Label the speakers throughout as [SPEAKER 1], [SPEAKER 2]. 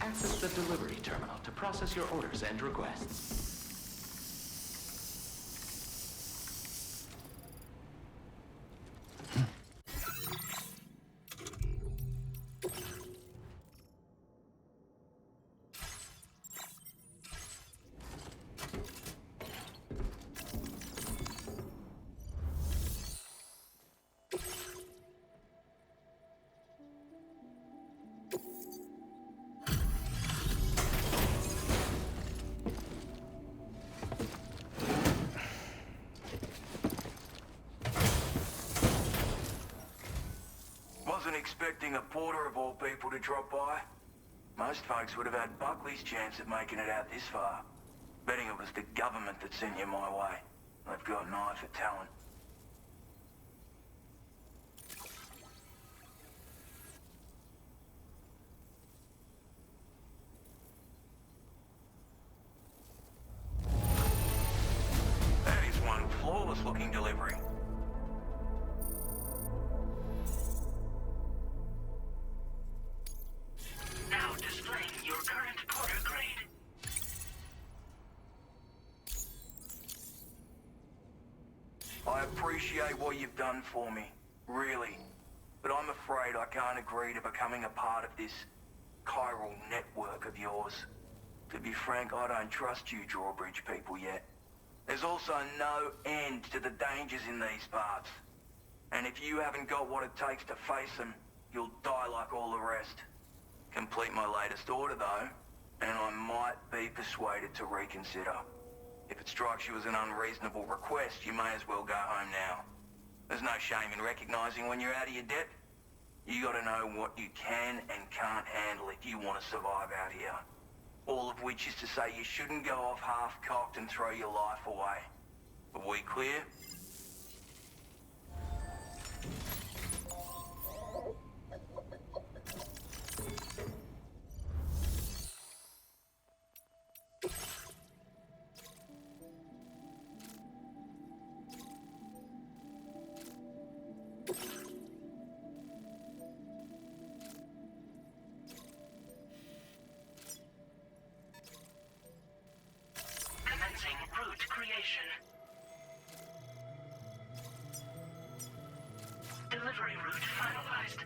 [SPEAKER 1] Access the delivery terminal to process your orders and requests.
[SPEAKER 2] Wasn't expecting a porter of all people to drop by. Most folks would have had Buckley's chance at making it out this far. Betting it was the government that sent you my way. They've got an eye for talent. That is one flawless looking delivery.
[SPEAKER 3] Now displaying your current porter grade.
[SPEAKER 2] I appreciate what you've done for me, really. But I'm afraid I can't agree to becoming a part of this chiral network of yours. To be frank, I don't trust you drawbridge people yet. There's also no end to the dangers in these parts. And if you haven't got what it takes to face them, you'll die like all the rest. Complete my latest order though, and I might be persuaded to reconsider. If it strikes you as an unreasonable request, you may as well go home now. There's no shame in recognizing when you're out of your depth. You gotta know what you can and can't handle if you want to survive out here. All of which is to say you shouldn't go off half-cocked and throw your life away. Are we clear?
[SPEAKER 3] Commencing route creation. Delivery route finalized.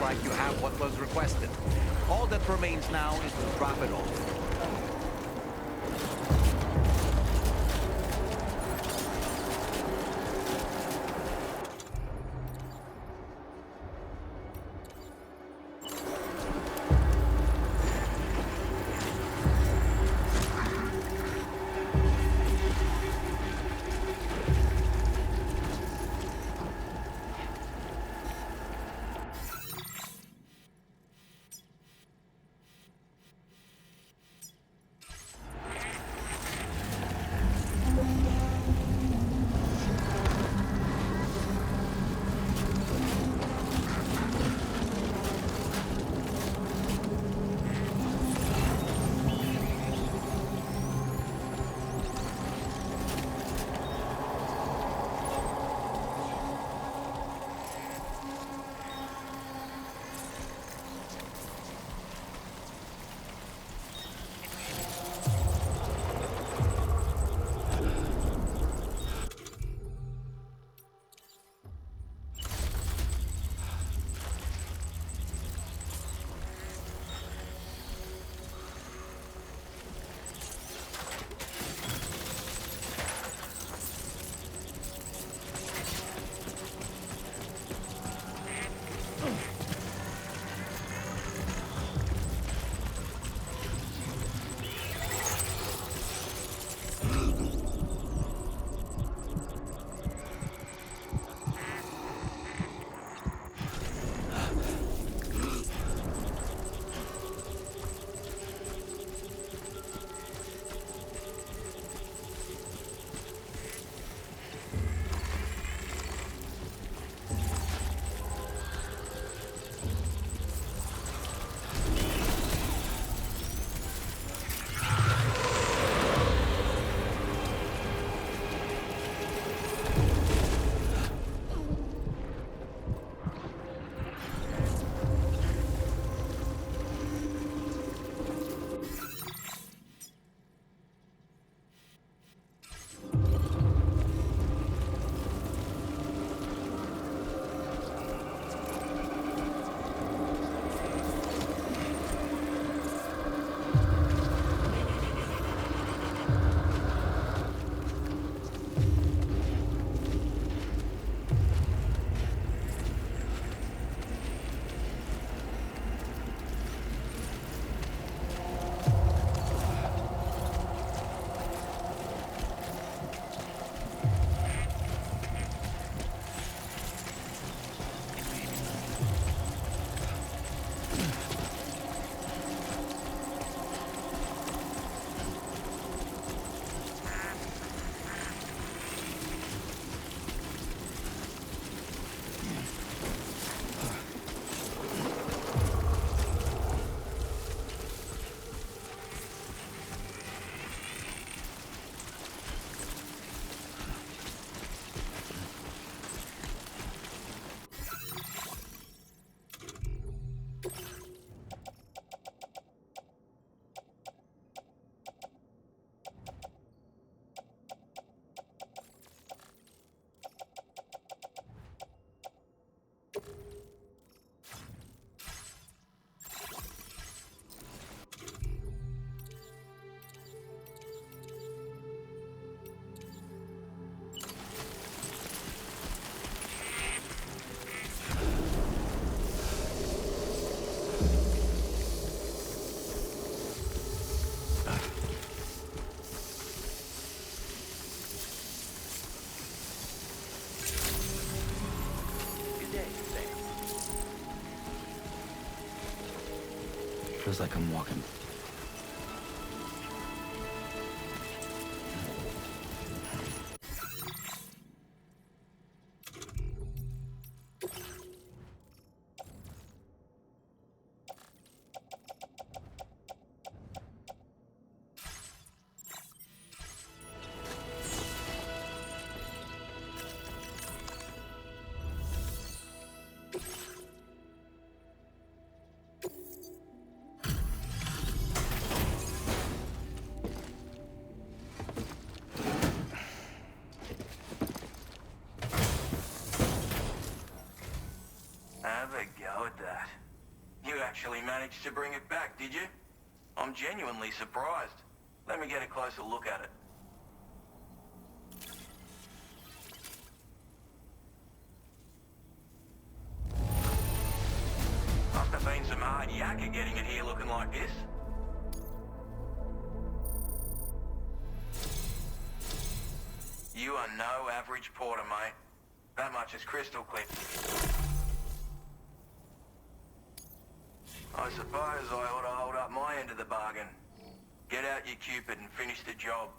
[SPEAKER 4] like you have what was requested. All that remains now is to drop it off.
[SPEAKER 1] Feels like I'm walking.
[SPEAKER 2] go at that. You actually managed to bring it back, did you? I'm genuinely surprised. Let me get a closer look at it. Must have been some hard yakka getting it here looking like this. You are no average porter, mate. That much is crystal clear. I suppose I ought to hold up my end of the bargain. Get out your Cupid and finish the job.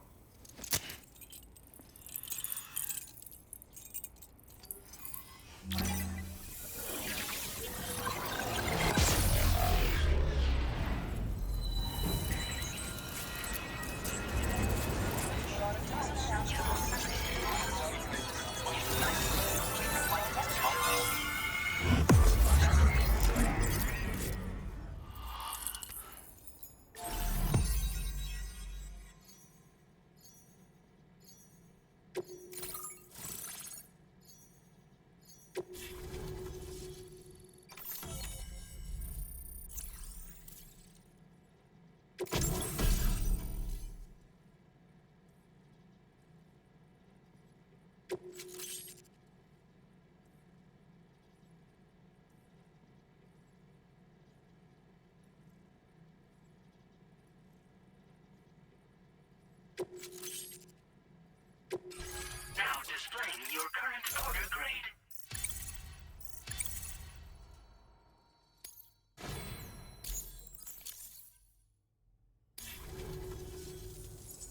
[SPEAKER 3] Now displaying your current order grade.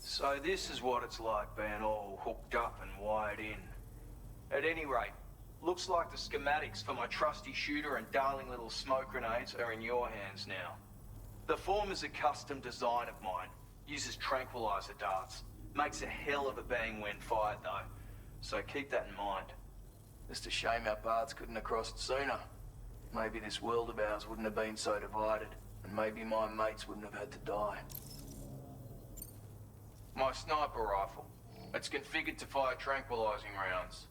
[SPEAKER 5] So this is what it's like being all hooked up and wired in. At any rate, looks like the schematics for my trusty shooter and darling little smoke grenades are in your hands now. The form is a custom design of mine. Uses tranquilizer darts. Makes a hell of a bang when fired though. So keep that in mind. Just a shame our paths couldn't have crossed sooner. Maybe this world of ours wouldn't have been so divided, and maybe my mates wouldn't have had to die. My sniper rifle. It's configured to fire tranquilizing rounds.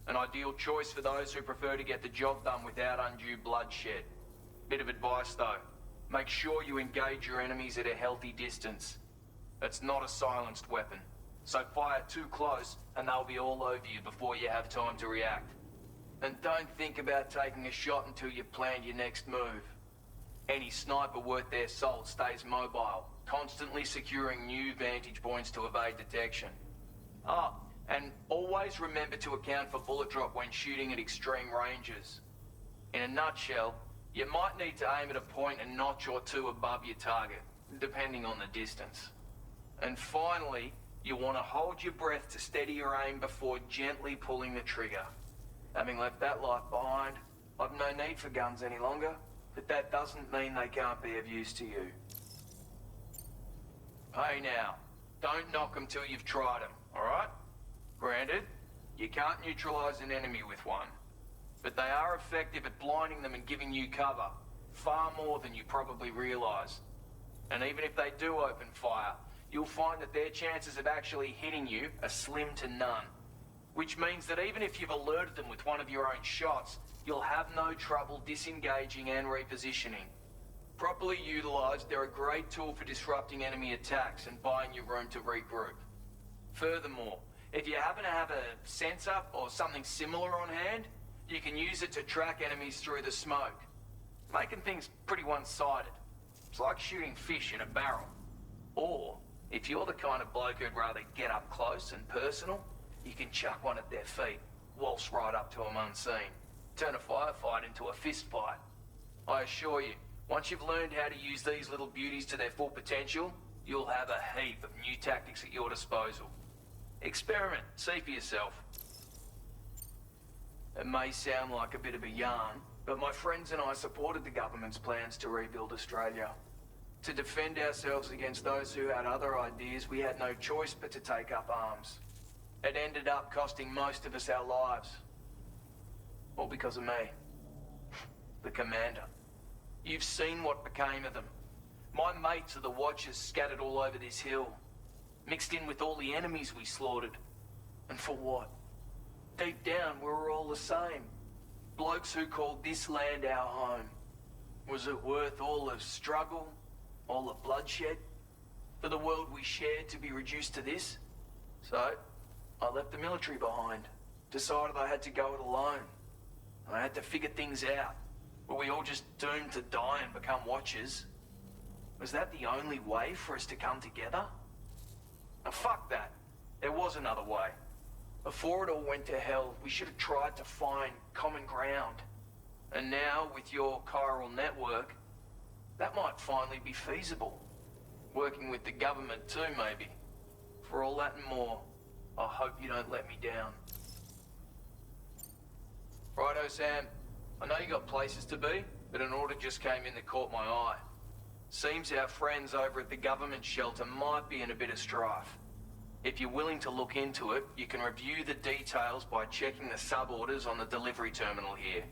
[SPEAKER 5] An ideal choice for those who prefer to get the job done without undue bloodshed. Bit of advice though. Make sure you engage your enemies at a healthy distance. It's not a silenced weapon, so fire too close and they'll be all over you before you have time to react. And don't think about taking a shot until you've planned your next move. Any sniper worth their salt stays mobile, constantly securing new vantage points to evade detection. And always remember to account for bullet drop when shooting at extreme ranges. In a nutshell, you might need to aim at a point a notch or two above your target, depending on the distance. And finally, you want to hold your breath to steady your aim before gently pulling the trigger. Having left that life behind, I've no need for guns any longer, but that doesn't mean they can't be of use to you. Hey now, don't knock them till you've tried them, alright? Granted, you can't neutralize an enemy with one, but they are effective at blinding them and giving you cover, far more than you probably realize. And even if they do open fire, you'll find that their chances of actually hitting you are slim to none. Which means that even if you've alerted them with one of your own shots, you'll have no trouble disengaging and repositioning. Properly utilized, they're a great tool for disrupting enemy attacks and buying you room to regroup. Furthermore, if you happen to have a sensor or something similar on hand, you can use it to track enemies through the smoke, making things pretty one-sided. It's like shooting fish in a barrel. Or, if you're the kind of bloke who'd rather get up close and personal, you can chuck one at their feet, waltz right up to them unseen, turn a firefight into a fist fight. I assure you, once you've learned how to use these little beauties to their full potential, you'll have a heap of new tactics at your disposal. Experiment, see for yourself. It may sound like a bit of a yarn, but my friends and I supported the government's plans to rebuild Australia. To defend ourselves against those who had other ideas, we had no choice but to take up arms. It ended up costing most of us our lives. All because of me. The commander. You've seen what became of them. My mates are the watchers scattered all over this hill. Mixed in with all the enemies we slaughtered. And for what? Deep down, we were all the same. Blokes who called this land our home. Was it worth all the struggle, all the bloodshed, for the world we shared to be reduced to this? So, I left the military behind. Decided I had to go it alone. I had to figure things out. Were we all just doomed to die and become watchers? Was that the only way for us to come together? Now, fuck that. There was another way. Before it all went to hell, we should have tried to find common ground. And now, with your chiral network, that might finally be feasible. Working with the government too, maybe. For all that and more, I hope you don't let me down. Righto, Sam. I know you got places to be, but an order just came in that caught my eye. Seems our friends over at the government shelter might be in a bit of strife. If you're willing to look into it, you can review the details by checking the sub-orders on the delivery terminal here.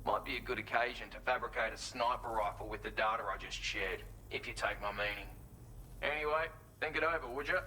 [SPEAKER 5] Might be a good occasion to fabricate a sniper rifle with the data I just shared, if you take my meaning. Anyway, think it over, would you?